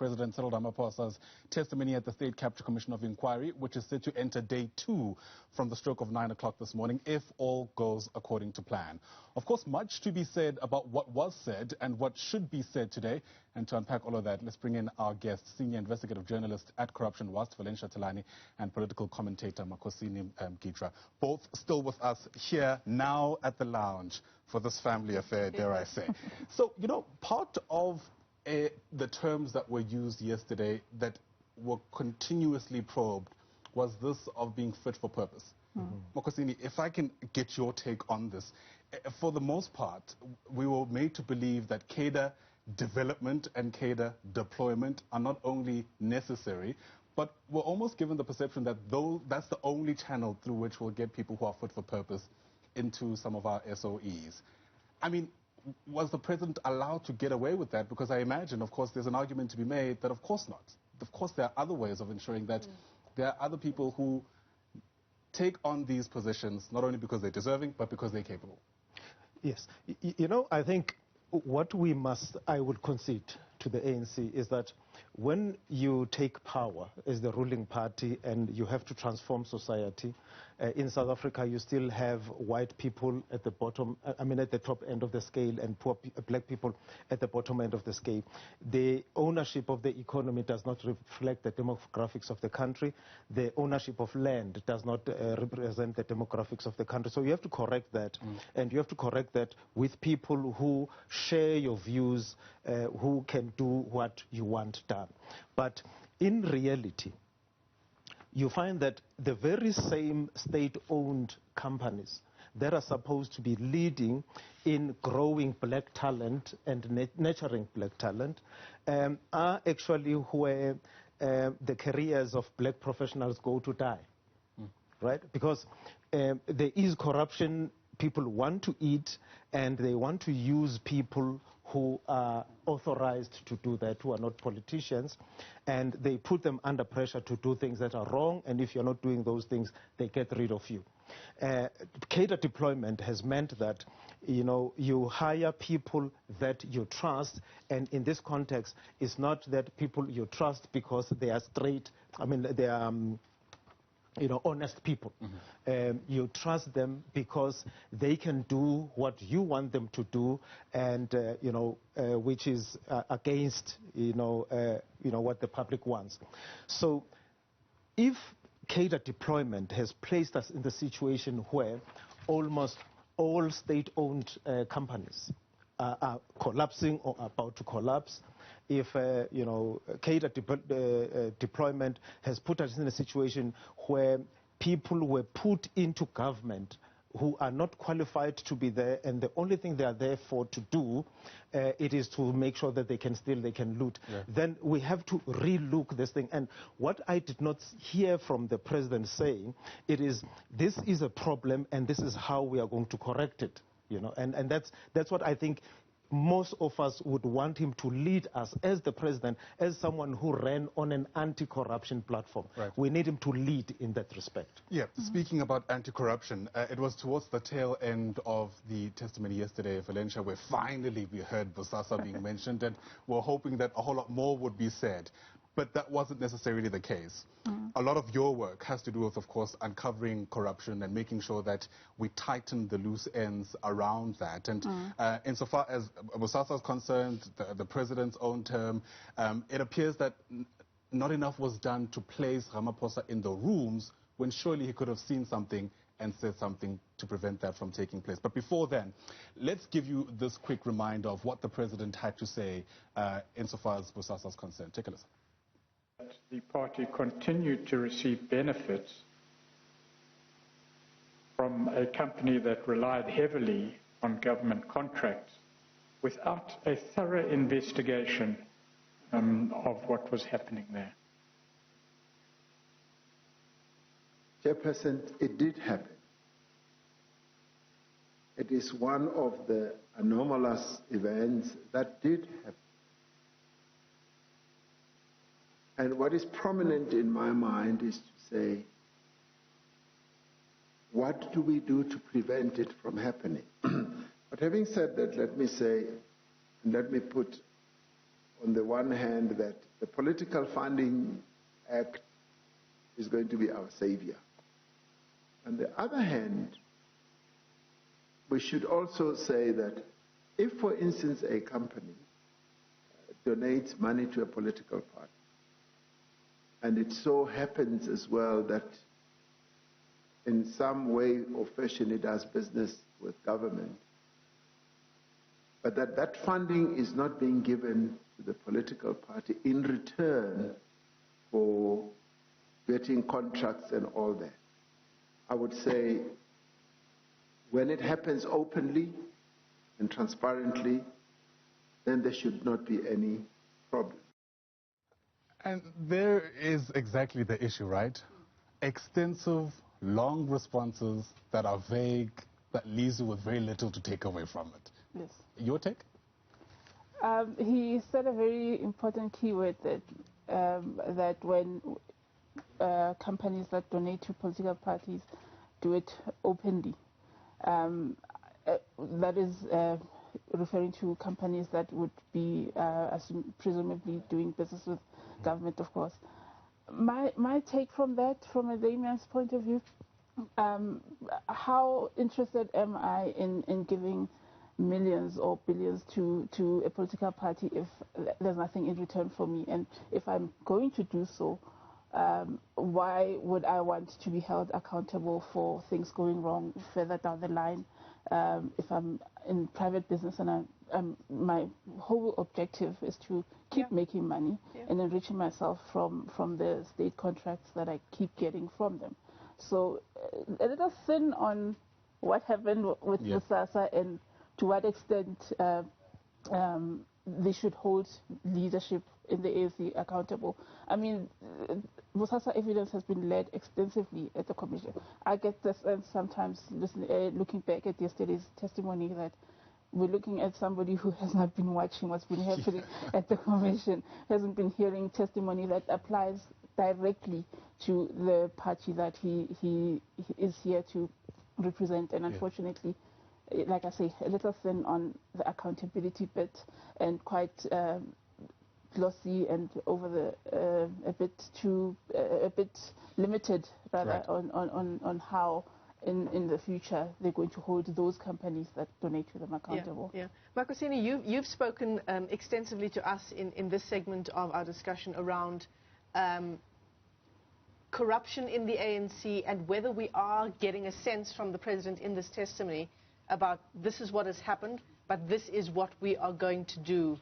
President Cyril Ramaphosa's testimony at the State Capture Commission of Inquiry, which is set to enter day 2 from the stroke of 9 o'clock this morning, if all goes according to plan. Of course, much to be said about what was said and what should be said today. And to unpack all of that, let's bring in our guest, Senior Investigative Journalist at Corruption Watch, Valencia Talane, and Political Commentator Makhosini Mgitywa. Both still with us here now at the lounge for this family affair, dare I say. So, you know, part of the terms that were used yesterday that were continuously probed was this of being fit for purpose. Makhosini, if I can get your take on this. For the most part, we were made to believe that cadre development and cadre deployment are not only necessary, but we're almost given the perception that that's the only channel through which we'll get people who are fit for purpose into some of our SOEs. I mean, was the president allowed to get away with that? Because I imagine, of course, there's an argument to be made that of course not. Of course, there are other ways of ensuring that there are other people who take on these positions, not only because they're deserving, but because they're capable. Yes. You know, I think what I would concede to the ANC is that when you take power as the ruling party and you have to transform society, in South Africa you still have white people at the bottom, at the top end of the scale, and poor black people at the bottom end of the scale. The ownership of the economy does not reflect the demographics of the country. The ownership of land does not represent the demographics of the country. So you have to correct that, and you have to correct that with people who share your views, who can do what you want done. But in reality, you find that the very same state-owned companies that are supposed to be leading in growing black talent and nurturing black talent are actually where the careers of black professionals go to die, right? Because there is corruption. People want to eat, and they want to use people who are authorized to do that, who are not politicians, and they put them under pressure to do things that are wrong, and if you're not doing those things, they get rid of you. Cadre deployment has meant that, you know, you hire people that you trust, and in this context, it's not that people you trust because they are straight, they are honest people. You trust them because they can do what you want them to do, and which is against what the public wants. So, if cadre deployment has placed us in the situation where almost all state-owned companies are collapsing or about to collapse, if cadre deployment has put us in a situation where people were put into government who are not qualified to be there, and the only thing they are there for to do it is to make sure that they can steal, they can loot, then we have to relook this thing. And what I did not hear from the president saying, this is a problem and this is how we are going to correct it. And that's what I think most of us would want him to lead us as the president, as someone who ran on an anti-corruption platform. Right. We need him to lead in that respect. Yeah, speaking about anti-corruption, it was towards the tail end of the testimony yesterday, Valencia, where finally we heard Bosasa being mentioned, and we're hoping that a whole lot more would be said. But that wasn't necessarily the case. A lot of your work has to do with, of course, uncovering corruption and making sure that we tighten the loose ends around that. And insofar as Bosasa is concerned, the president's own term, it appears that not enough was done to place Ramaphosa in the rooms when surely he could have seen something and said something to prevent that from taking place. But before then, let's give you this quick reminder of what the president had to say insofar as Bosasa is concerned. Take a listen. The party continued to receive benefits from a company that relied heavily on government contracts without a thorough investigation of what was happening there. Chairperson, it did happen. It is one of the anomalous events that did happen. And what is prominent in my mind is to say, what do we do to prevent it from happening? But having said that, let me say, and let me put on the one hand, that the Political Funding Act is going to be our savior. On the other hand, we should also say that if, for instance, a company donates money to a political party, and it so happens as well that in some way or fashion it does business with government, but that funding is not being given to the political party in return for getting contracts and all that. I would say when it happens openly and transparently, then there should not be any problem. And there is exactly the issue, right? Extensive, long responses that are vague, that leaves you with very little to take away from it. Yes. Your take? He said a very important keyword that when companies that donate to political parties do it openly. That is referring to companies that would be presumably doing business with government, of course. My take from that, from a layman's point of view, how interested am I in giving millions or billions to a political party if there's nothing in return for me? And if I'm going to do so, why would I want to be held accountable for things going wrong further down the line? If I'm in private business and my whole objective is to keep making money and enriching myself from the state contracts that I keep getting from them. So a little thin on what happened with Bosasa and to what extent they should hold leadership in the ANC accountable. I mean, Bosasa evidence has been led extensively at the commission. I get this sense sometimes looking back at yesterday's testimony that we're looking at somebody who has not been watching what's been happening at the commission, hasn't been hearing testimony that applies directly to the party that he is here to represent. And unfortunately, like I say, a little thin on the accountability bit and quite glossy and over the a bit limited rather on how in the future they're going to hold those companies that donate to them accountable. Makhosini, you've spoken extensively to us in this segment of our discussion around corruption in the ANC and whether we are getting a sense from the President in this testimony about this is what has happened, but this is what we are going to do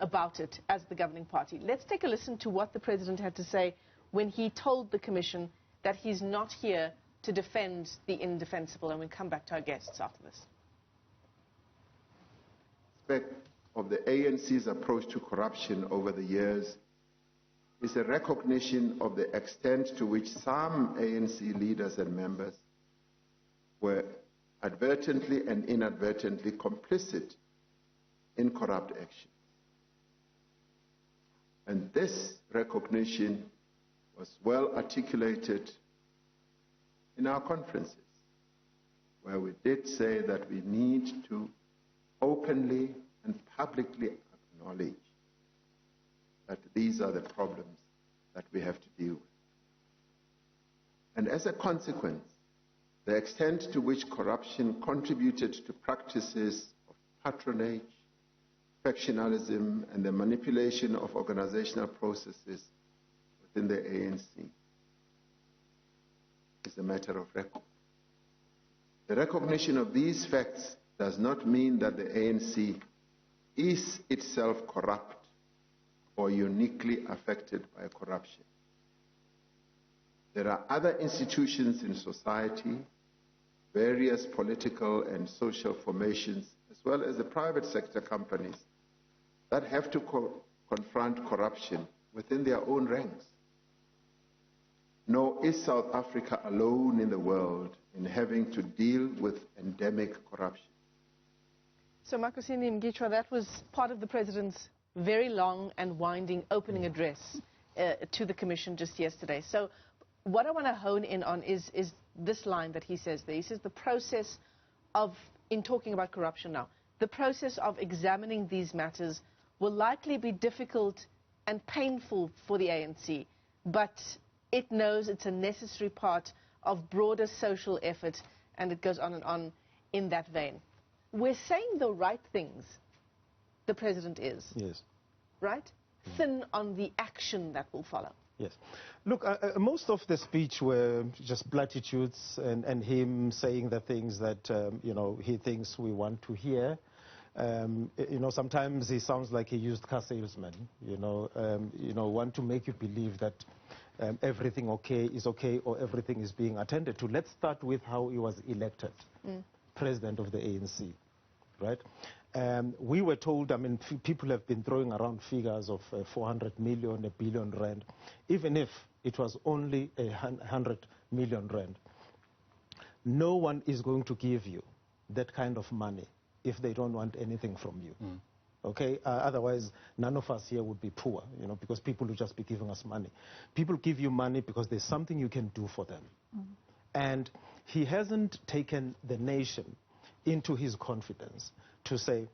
about it as the governing party. Let's take a listen to what the President had to say when he told the Commission that he's not here to defend the indefensible, and we'll come back to our guests after this. Aspect of the ANC's approach to corruption over the years is a recognition of the extent to which some ANC leaders and members were advertently and inadvertently complicit in corrupt action. And this recognition was well articulated in our conferences, where we did say that we need to openly and publicly acknowledge that these are the problems that we have to deal with. And as a consequence, the extent to which corruption contributed to practices of patronage, factionalism, and the manipulation of organizational processes within the ANC is a matter of record. The recognition of these facts does not mean that the ANC is itself corrupt or uniquely affected by corruption. There are other institutions in society, various political and social formations, as well as the private sector companies that have to confront corruption within their own ranks. Nor is South Africa alone in the world in having to deal with endemic corruption. So, Makhosini Mgitywa, that was part of the President's very long and winding opening address to the Commission just yesterday. So, what I want to hone in on is this line that he says there. He says the process of, in talking about corruption now, the process of examining these matters will likely be difficult and painful for the ANC, but it knows it's a necessary part of broader social effort, and it goes on in that vein. We're saying the right things, the president is. Yes. Right? Thin on the action that will follow. Yes. Look, most of the speech were just platitudes and him saying the things that, he thinks we want to hear. Sometimes he sounds like a used car salesman, want to make you believe that everything is okay or everything is being attended to. Let's start with how he was elected president of the ANC, right? We were told, people have been throwing around figures of 400 million, 1 billion rand, even if it was only 100 million rand. No one is going to give you that kind of money if they don't want anything from you. Okay? Otherwise, none of us here would be poor, because people will just be giving us money. People give you money because there's something you can do for them. And he hasn't taken the nation into his confidence to say,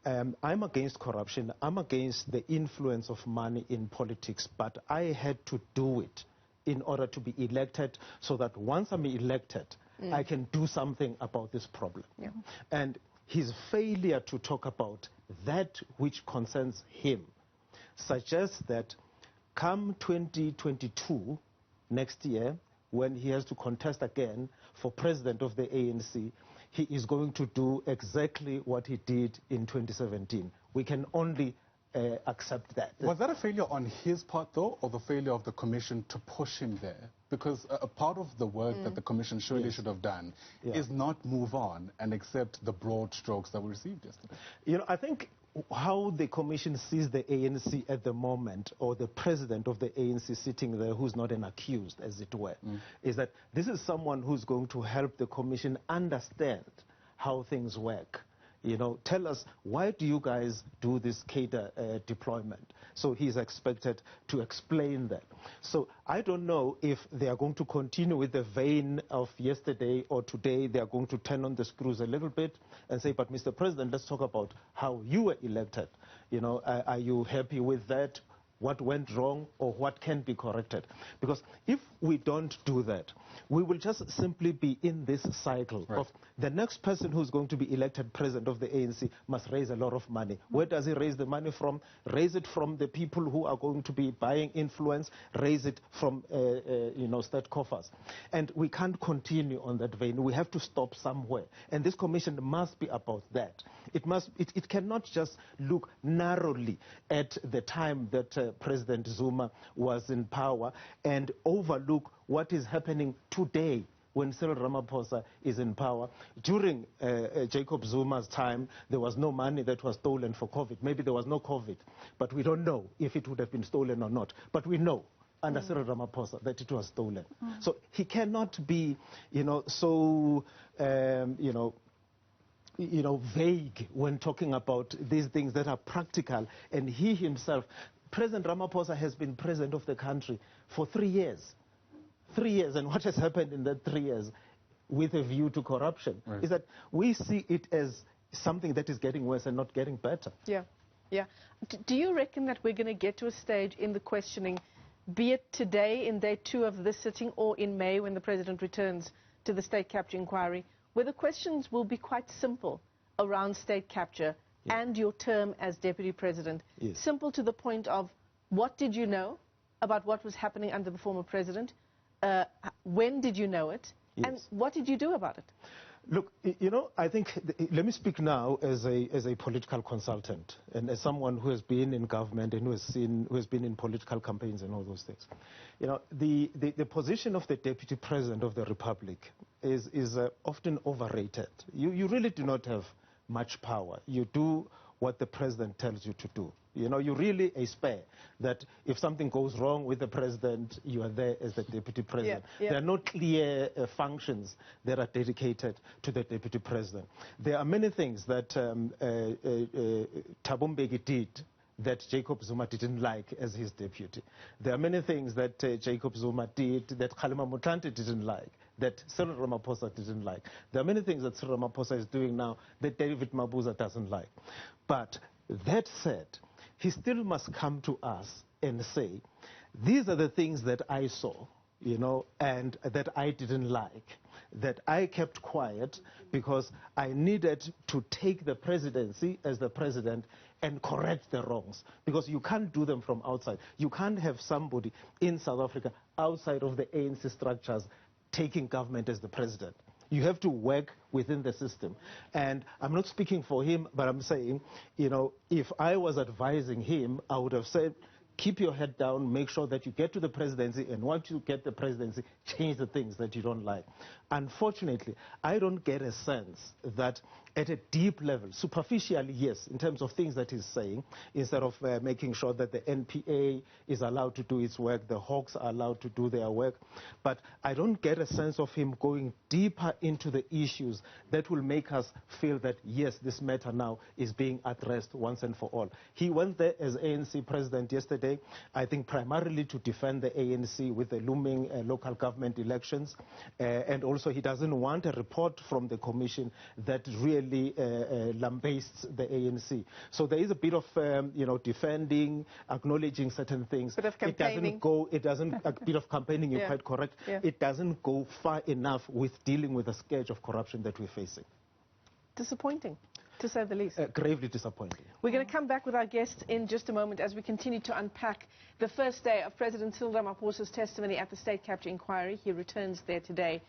I'm against corruption, I'm against the influence of money in politics, but I had to do it in order to be elected so that once I'm elected, I can do something about this problem. Yeah. And his failure to talk about that which concerns him suggests that come 2022, next year, when he has to contest again for president of the ANC, he is going to do exactly what he did in 2017. We can only accept that. Was that a failure on his part, though, or the failure of the Commission to push him there? Because a part of the work that the Commission surely should have done is not move on and accept the broad strokes that were received yesterday. I think how the Commission sees the ANC at the moment, or the president of the ANC sitting there who's not an accused, as it were, is that this is someone who's going to help the Commission understand how things work. Tell us, why do you guys do this Cadre deployment? So he's expected to explain that. So I don't know if they are going to continue with the vein of yesterday, or today they are going to turn on the screws a little bit and say, but Mr. President, let's talk about how you were elected. Are you happy with that? What went wrong, or what can be corrected? Because if we don't do that, we will just simply be in this cycle of the next person who's going to be elected president of the ANC must raise a lot of money. Where does he raise the money from? Raise it from the people who are going to be buying influence, raise it from state coffers. And we can't continue on that vein. We have to stop somewhere. And this commission must be about that. It cannot just look narrowly at the time that President Zuma was in power and overlook what is happening today when Cyril Ramaphosa is in power. During Jacob Zuma's time, there was no money that was stolen for COVID. Maybe there was no COVID, but we don't know if it would have been stolen or not. But we know under Cyril Ramaphosa that it was stolen. So he cannot be, so, vague when talking about these things that are practical. And he himself, President Ramaphosa, has been president of the country for 3 years. 3 years, and what has happened in that 3 years with a view to corruption is that we see it as something that is getting worse and not getting better. Yeah. Do you reckon that we're going to get to a stage in the questioning, be it today in day 2 of this sitting or in May when the President returns to the state capture inquiry, where the questions will be quite simple around state capture and your term as Deputy President? Simple to the point of, what did you know about what was happening under the former President? When did you know it? And what did you do about it? Look, I think, let me speak now as a political consultant and as someone who has been in government and who has been in political campaigns and all those things. The position of the Deputy President of the Republic is often overrated. You really do not have much power. You do what the President tells you to do. You're really a spare, that if something goes wrong with the President, you are there as the Deputy President. There are no clear functions that are dedicated to the Deputy President. There are many things that Thabo Mbeki did that Jacob Zuma didn't like as his deputy. There are many things that Jacob Zuma did that Kgalema Motlanthe didn't like, that Cyril Ramaphosa didn't like. There are many things that Cyril Ramaphosa is doing now that David Mabuza doesn't like. But that said, he still must come to us and say, these are the things that I saw, and that I didn't like, that I kept quiet because I needed to take the presidency as the president and correct the wrongs, because you can't do them from outside. You can't have somebody in South Africa outside of the ANC structures taking government as the president. You have to work within the system. And I'm not speaking for him, but I'm saying, if I was advising him, I would have said, keep your head down, make sure that you get to the presidency, and once you get the presidency, change the things that you don't like. Unfortunately, I don't get a sense that at a deep level, superficially, yes, in terms of things that he's saying, instead of making sure that the NPA is allowed to do its work, the Hawks are allowed to do their work, but I don't get a sense of him going deeper into the issues that will make us feel that, yes, this matter now is being addressed once and for all. He went there as ANC president yesterday, I think primarily to defend the ANC with the looming local government elections, and also he doesn't want a report from the commission that really lambastes the ANC. So there is a bit of, defending, acknowledging certain things. Bit of campaigning. A bit of campaigning, you're quite correct. Yeah. It doesn't go far enough with dealing with the scourge of corruption that we're facing. Disappointing, to say the least. Gravely disappointing. We're going to come back with our guests in just a moment as we continue to unpack the first day of President Cyril Ramaphosa's testimony at the state capture inquiry. He returns there today.